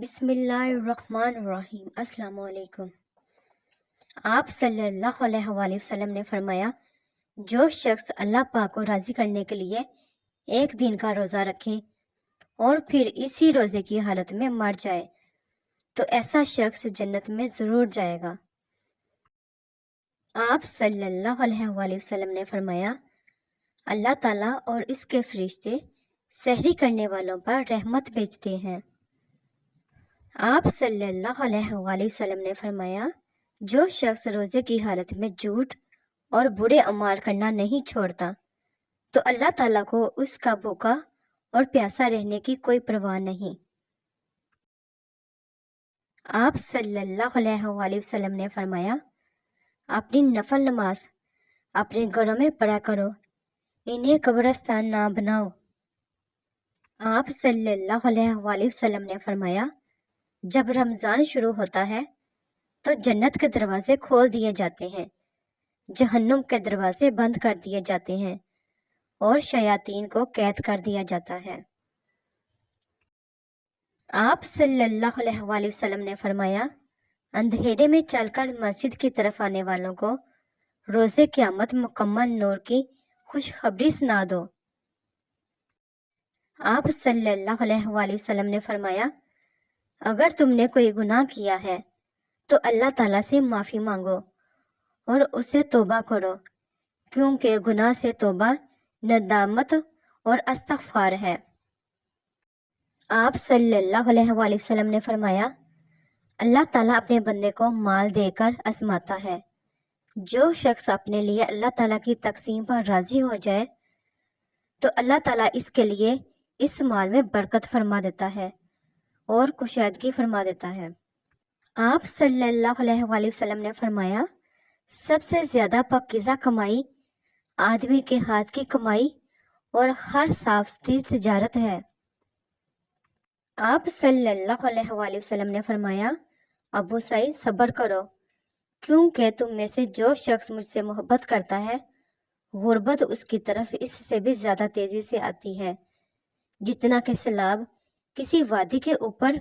بسم اللہ الرحمن الرحیم۔ السلام علیکم۔ آپ صلی اللہ علیہ وآلہ وسلم نے فرمایا، جو شخص اللہ پاک کو راضی کرنے کے لیے ایک دن کا روزہ رکھے اور پھر اسی روزے کی حالت میں مر جائے تو ایسا شخص جنت میں ضرور جائے گا۔ آپ صلی اللہ علیہ وآلہ وسلم نے فرمایا، اللہ تعالیٰ اور اس کے فرشتے سحری کرنے والوں پر رحمت بھیجتے ہیں۔ آپ صلی اللہ علیہ وآلہ وسلم نے فرمایا، جو شخص روزے کی حالت میں جھوٹ اور برے اعمال کرنا نہیں چھوڑتا تو اللہ تعالیٰ کو اس کا بھوکا اور پیاسا رہنے کی کوئی پرواہ نہیں۔ آپ صلی اللہ علیہ وآلہ وسلم نے فرمایا، اپنی نفل نماز اپنے گھروں میں پڑھا کرو، انہیں قبرستان نہ بناؤ۔ آپ صلی اللہ علیہ وآلہ وسلم نے فرمایا، جب رمضان شروع ہوتا ہے تو جنت کے دروازے کھول دیے جاتے ہیں، جہنم کے دروازے بند کر دیے جاتے ہیں اور شیاطین کو قید کر دیا جاتا ہے۔ آپ صلی اللہ علیہ وآلہ وسلم نے فرمایا، اندھیرے میں چل کر مسجد کی طرف آنے والوں کو روز قیامت مکمل نور کی خوشخبری سنا دو۔ آپ صلی اللہ علیہ وآلہ وسلم نے فرمایا، اگر تم نے کوئی گناہ کیا ہے تو اللہ تعالیٰ سے معافی مانگو اور اسے توبہ کرو، کیونکہ گناہ سے توبہ ندامت اور استغفار ہے۔ آپ صلی اللہ علیہ وآلہ وسلم نے فرمایا، اللہ تعالیٰ اپنے بندے کو مال دے کر آزماتا ہے۔ جو شخص اپنے لیے اللہ تعالیٰ کی تقسیم پر راضی ہو جائے تو اللہ تعالیٰ اس کے لیے اس مال میں برکت فرما دیتا ہے اور کشادگی فرما دیتا ہے۔ آپ صلی اللہ علیہ وآلہ وسلم نے فرمایا، سب سے زیادہ پاکیزہ کمائی آدمی کے ہاتھ کی کمائی اور ہر صاف ستھری تجارت ہے۔ آپ صلی اللہ علیہ وآلہ وسلم نے فرمایا، ابو سعید صبر کرو، کیونکہ تم میں سے جو شخص مجھ سے محبت کرتا ہے غربت اس کی طرف اس سے بھی زیادہ تیزی سے آتی ہے جتنا کہ سیلاب کسی وادی کے اوپر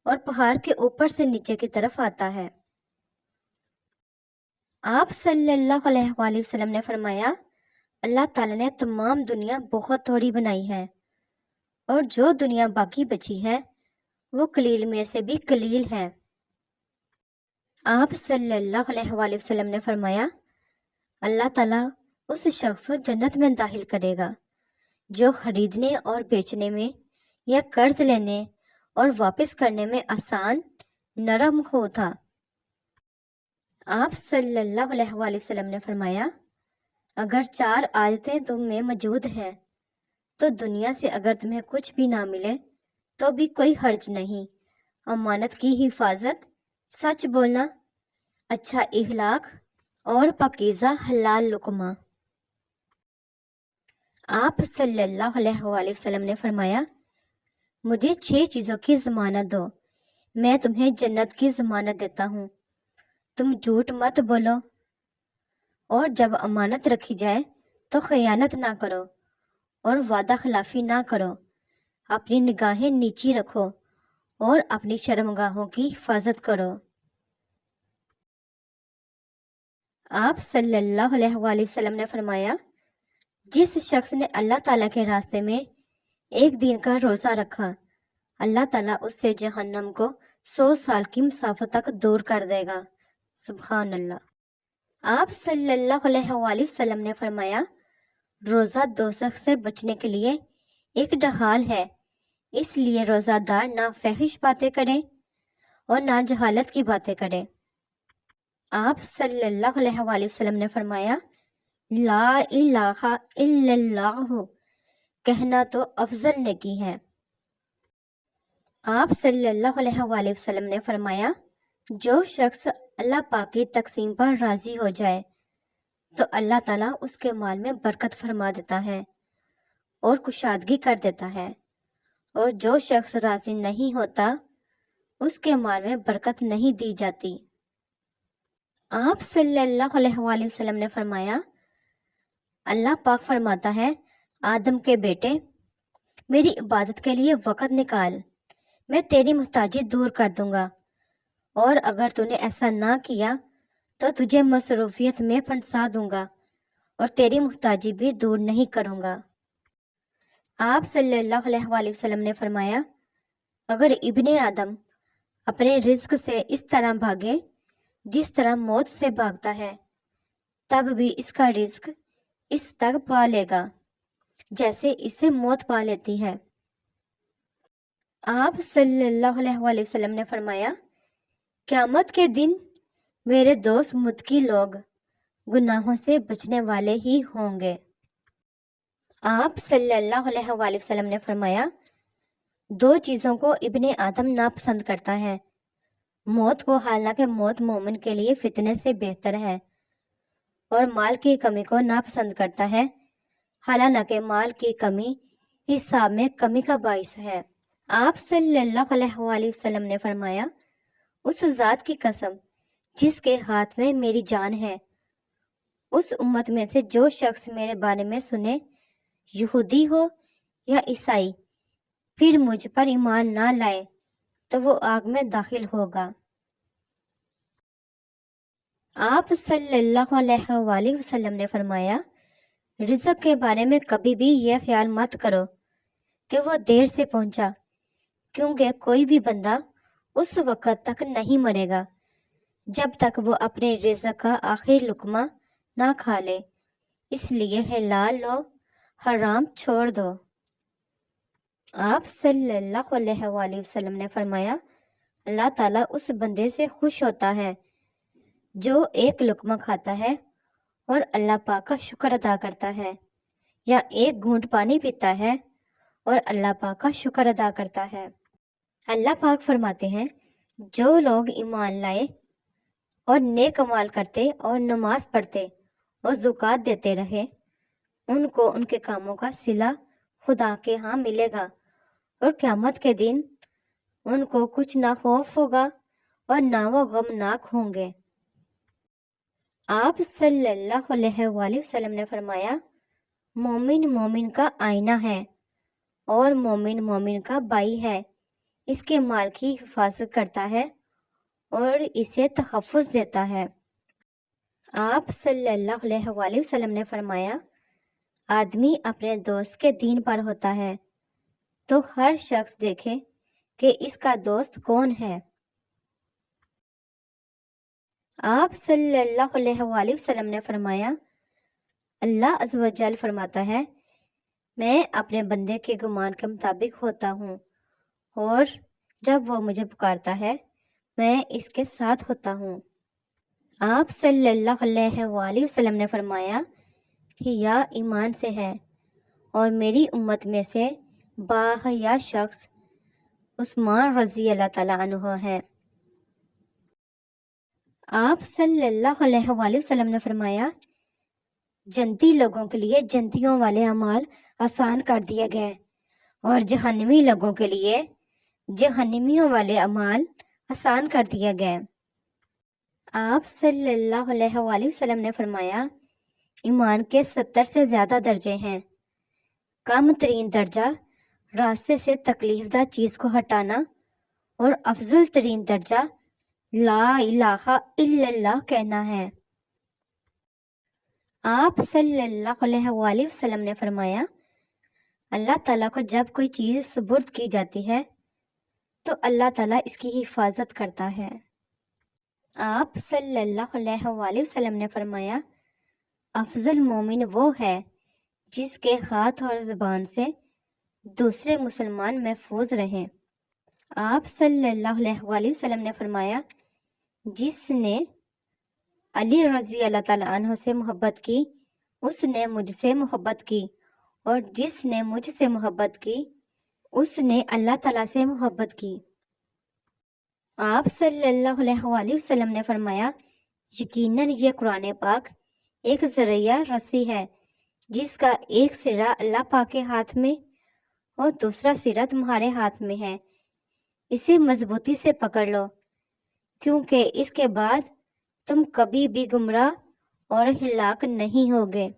اور پہاڑ کے اوپر سے نیچے کی طرف آتا ہے۔ آپ صلی اللہ علیہ وآلہ وسلم نے فرمایا، اللہ تعالیٰ نے تمام دنیا بہت تھوڑی بنائی ہے اور جو دنیا باقی بچی ہے وہ قلیل میں سے بھی قلیل ہے۔ آپ صلی اللہ علیہ وآلہ وسلم نے فرمایا، اللہ تعالیٰ اس شخص کو جنت میں داخل کرے گا جو خریدنے اور بیچنے میں یا قرض لینے اور واپس کرنے میں آسان نرم ہو تھا۔ آپ صلی اللہ علیہ وآلہ وسلم نے فرمایا، اگر 4 عادتیں تم میں موجود ہیں تو دنیا سے اگر تمہیں کچھ بھی نہ ملے تو بھی کوئی حرج نہیں۔ امانت کی حفاظت، سچ بولنا، اچھا اخلاق اور پاکیزہ حلال لقمہ۔ آپ صلی اللہ علیہ وآلہ وسلم نے فرمایا، مجھے 6 چیزوں کی ضمانت دو، میں تمہیں جنت کی ضمانت دیتا ہوں۔ تم جھوٹ مت بولو اور جب امانت رکھی جائے تو خیانت نہ کرو اور وعدہ خلافی نہ کرو، اپنی نگاہیں نیچی رکھو اور اپنی شرمگاہوں کی حفاظت کرو۔ آپ صلی اللہ علیہ وآلہ وسلم نے فرمایا، جس شخص نے اللہ تعالیٰ کے راستے میں ایک دن کا روزہ رکھا، اللہ تعالیٰ اس سے جہنم کو 100 سال کی مسافت تک دور کر دے گا۔ سبحان اللہ۔ آپ صلی اللہ علیہ وآلہ وسلم نے فرمایا، روزہ دوزخ سے بچنے کے لیے ایک ڈھال ہے، اس لیے روزہ دار نہ فحش باتیں کرے اور نہ جہالت کی باتیں کرے۔ آپ صلی اللہ علیہ وآلہ وسلم نے فرمایا، لا الہ الا اللہ کہنا تو افضل نیکی ہے۔ آپ صلی اللہ علیہ وآلہ وسلم نے فرمایا، جو شخص اللہ پاک کی تقسیم پر راضی ہو جائے تو اللہ تعالیٰ اس کے مال میں برکت فرما دیتا ہے اور کشادگی کر دیتا ہے، اور جو شخص راضی نہیں ہوتا اس کے مال میں برکت نہیں دی جاتی۔ آپ صلی اللہ علیہ وآلہ وسلم نے فرمایا، اللہ پاک فرماتا ہے، آدم کے بیٹے میری عبادت کے لیے وقت نکال، میں تیری محتاجی دور کر دوں گا، اور اگر تو نے ایسا نہ کیا تو تجھے مصروفیت میں پھنسا دوں گا اور تیری محتاجی بھی دور نہیں کروں گا۔ آپ صلی اللہ علیہ وآلہ وسلم نے فرمایا، اگر ابن آدم اپنے رزق سے اس طرح بھاگے جس طرح موت سے بھاگتا ہے، تب بھی اس کا رزق اس تک پا لے گا جیسے اسے موت پا لیتی ہے۔ آپ صلی اللہ علیہ وآلہ وسلم نے فرمایا، قیامت کے دن میرے دوست متقی لوگ گناہوں سے بچنے والے ہی ہوں گے۔ آپ صلی اللہ علیہ وآلہ وسلم نے فرمایا، دو چیزوں کو ابن آدم ناپسند کرتا ہے، موت کو، حالانکہ موت مومن کے لیے فتنے سے بہتر ہے، اور مال کی کمی کو ناپسند کرتا ہے، حالانکہ مال کی کمی حساب میں کمی کا باعث ہے۔ آپ صلی اللہ علیہ وآلہ وسلم نے فرمایا، اس ذات کی قسم جس کے ہاتھ میں میری جان ہے، اس امت میں سے جو شخص میرے بارے میں سنے، یہودی ہو یا عیسائی، پھر مجھ پر ایمان نہ لائے تو وہ آگ میں داخل ہوگا۔ آپ صلی اللہ علیہ وآلہ وسلم نے فرمایا، رزق کے بارے میں کبھی بھی یہ خیال مت کرو کہ وہ دیر سے پہنچا، کیونکہ کوئی بھی بندہ اس وقت تک نہیں مرے گا جب تک وہ اپنے رزق کا آخری لقمہ نہ کھا لے، اس لیے حلال و حرام چھوڑ دو۔ آپ صلی اللہ علیہ وآلہ وسلم نے فرمایا، اللہ تعالیٰ اس بندے سے خوش ہوتا ہے جو ایک لقمہ کھاتا ہے اور اللہ پاک کا شکر ادا کرتا ہے، یا ایک گھونٹ پانی پیتا ہے اور اللہ پاک کا شکر ادا کرتا ہے۔ اللہ پاک فرماتے ہیں، جو لوگ ایمان لائے اور نیک اعمال کرتے اور نماز پڑھتے اور زکوٰۃ دیتے رہے، ان کو ان کے کاموں کا صلہ خدا کے ہاں ملے گا، اور قیامت کے دن ان کو کچھ نہ خوف ہوگا اور نہ وہ غمناک ہوں گے۔ آپ صلی اللہ علیہ وآلہ وسلم نے فرمایا، مومن مومن کا آئینہ ہے اور مومن مومن کا بھائی ہے، اس کے مال کی حفاظت کرتا ہے اور اسے تحفظ دیتا ہے۔ آپ صلی اللہ علیہ وآلہ وسلم نے فرمایا، آدمی اپنے دوست کے دین پر ہوتا ہے تو ہر شخص دیکھے کہ اس کا دوست کون ہے۔ آپ صلی اللہ علیہ وآلہ وسلم نے فرمایا، اللہ عز و جل فرماتا ہے، میں اپنے بندے کے گمان کے مطابق ہوتا ہوں، اور جب وہ مجھے پکارتا ہے میں اس کے ساتھ ہوتا ہوں۔ آپ صلی اللہ علیہ وآلہ وسلم نے فرمایا، حیا ایمان سے ہے، اور میری امت میں سے باحیا شخص عثمان رضی اللہ تعالیٰ عنہ ہے۔ آپ صلی اللہ علیہ وآلہ وسلم نے فرمایا، جنتی لوگوں کے لیے جنتیوں والے اعمال آسان کر دیے گئے، اور جہنمی لوگوں کے لیے جہنمیوں والے اعمال آسان کر دیے گئے۔ آپ صلی اللہ علیہ وآلہ وسلم نے فرمایا، ایمان کے 70 سے زیادہ درجے ہیں۔ کم ترین درجہ راستے سے تکلیف دہ چیز کو ہٹانا، اور افضل ترین درجہ لا الہ الا اللہ کہنا ہے۔ آپ صلی اللہ علیہ وآلہ وسلم نے فرمایا، اللہ تعالیٰ کو جب کوئی چیز سپرد کی جاتی ہے تو اللہ تعالیٰ اس کی حفاظت کرتا ہے۔ آپ صلی اللہ علیہ وآلہ وسلم نے فرمایا، افضل مومن وہ ہے جس کے ہاتھ اور زبان سے دوسرے مسلمان محفوظ رہیں۔ آپ صلی اللہ علیہ وآلہ وسلم نے فرمایا، جس نے علی رضی اللہ تعالیٰ عنہ سے محبت کی اس نے مجھ سے محبت کی، اور جس نے مجھ سے محبت کی اس نے اللہ تعالیٰ سے محبت کی۔ آپ صلی اللہ علیہ وآلہ وسلم نے فرمایا، یقیناً یہ قرآن پاک ایک ذریعہ رسی ہے جس کا ایک سرا اللہ پاک کے ہاتھ میں اور دوسرا سرا تمہارے ہاتھ میں ہے، اسے مضبوطی سے پکڑ لو، کیونکہ اس کے بعد تم کبھی بھی گمراہ اور ہلاک نہیں ہوگے۔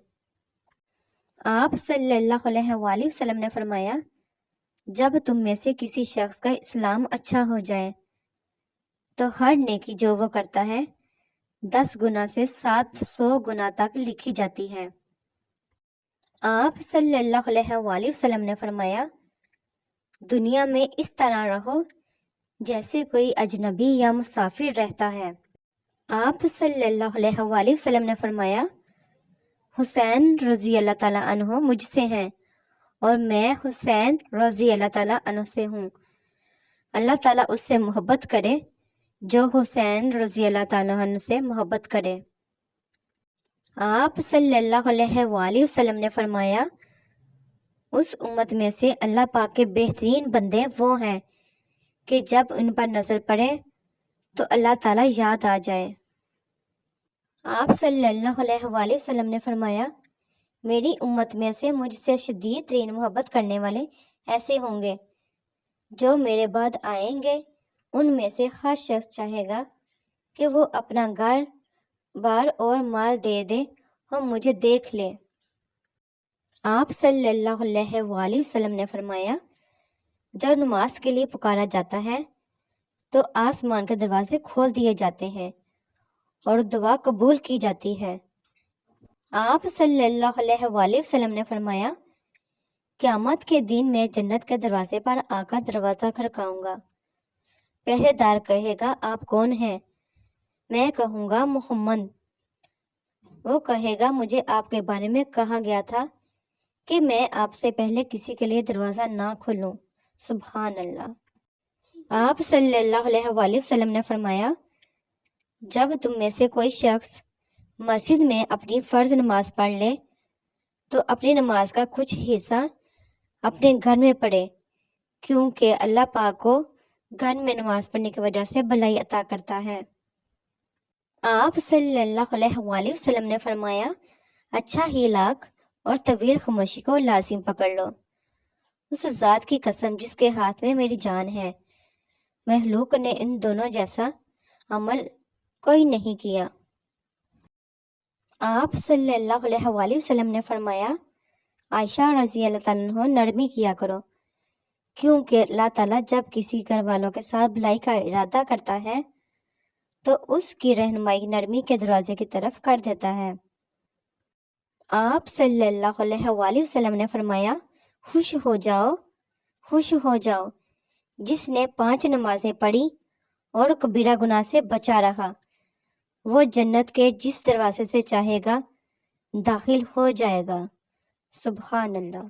آپ صلی اللہ علیہ وآلہ وسلم نے فرمایا، جب تم میں سے کسی شخص کا اسلام اچھا ہو جائے تو ہر نیکی جو وہ کرتا ہے 10 گنا سے 700 گنا تک لکھی جاتی ہے۔ آپ صلی اللہ علیہ وآلہ وسلم نے فرمایا، دنیا میں اس طرح رہو جیسے کوئی اجنبی یا مسافر رہتا ہے۔ آپ صلی اللہ علیہ وآلہ وسلم نے فرمایا، حسین رضی اللہ تعالیٰ عنہ مجھ سے ہیں اور میں حسین رضی اللہ تعالیٰ عنہ سے ہوں۔ اللہ تعالیٰ اس سے محبت کرے جو حسین رضی اللہ تعالیٰ عنہ سے محبت کرے۔ آپ صلی اللہ علیہ وآلہ وسلم نے فرمایا، اس امت میں سے اللہ پاک کے بہترین بندے وہ ہیں کہ جب ان پر نظر پڑے تو اللہ تعالیٰ یاد آ جائے۔ آپ صلی اللہ علیہ وآلہ وسلم نے فرمایا، میری امت میں سے مجھ سے شدید ترین محبت کرنے والے ایسے ہوں گے جو میرے بعد آئیں گے۔ ان میں سے ہر شخص چاہے گا کہ وہ اپنا گھر بار اور مال دے دے اور مجھے دیکھ لے۔ آپ صلی اللہ علیہ وآلہ وسلم نے فرمایا، جب نماز کے لیے پکارا جاتا ہے تو آسمان کے دروازے کھول دیے جاتے ہیں اور دعا قبول کی جاتی ہے۔ آپ صلی اللہ علیہ وآلہ وسلم نے فرمایا، قیامت کے دن میں جنت کے دروازے پر آ کر دروازہ کھڑکاؤں گا۔ پہرے دار کہے گا، آپ کون ہیں؟ میں کہوں گا، محمد۔ وہ کہے گا، مجھے آپ کے بارے میں کہا گیا تھا کہ میں آپ سے پہلے کسی کے لیے دروازہ نہ کھولوں۔ سبحان اللہ۔ آپ صلی اللہ علیہ وآلہ وسلم نے فرمایا، جب تم میں سے کوئی شخص مسجد میں اپنی فرض نماز پڑھ لے تو اپنی نماز کا کچھ حصہ اپنے گھر میں پڑھے، کیونکہ اللہ پاک کو گھر میں نماز پڑھنے کی وجہ سے بھلائی عطا کرتا ہے۔ آپ صلی اللہ علیہ وآلہ وسلم نے فرمایا، اچھا ہلاک اور طویل خاموشی کو لازم پکڑ لو۔ اس ذات کی قسم جس کے ہاتھ میں میری جان ہے، مخلوق نے ان دونوں جیسا عمل کوئی نہیں کیا۔ آپ صلی اللہ علیہ وآلہ وسلم نے فرمایا، عائشہ رضی اللہ تعالیٰ عنہ نرمی کیا کرو، کیونکہ اللہ تعالیٰ جب کسی گھر والوں کے ساتھ بھلائی کا ارادہ کرتا ہے تو اس کی رہنمائی نرمی کے دروازے کی طرف کر دیتا ہے۔ آپ صلی اللہ علیہ وآلہ وسلم نے فرمایا، خوش ہو جاؤ، خوش ہو جاؤ جس نے 5 نمازیں پڑھی اور کبیرہ گناہ سے بچا رہا، وہ جنت کے جس دروازے سے چاہے گا داخل ہو جائے گا۔ سبحان اللہ۔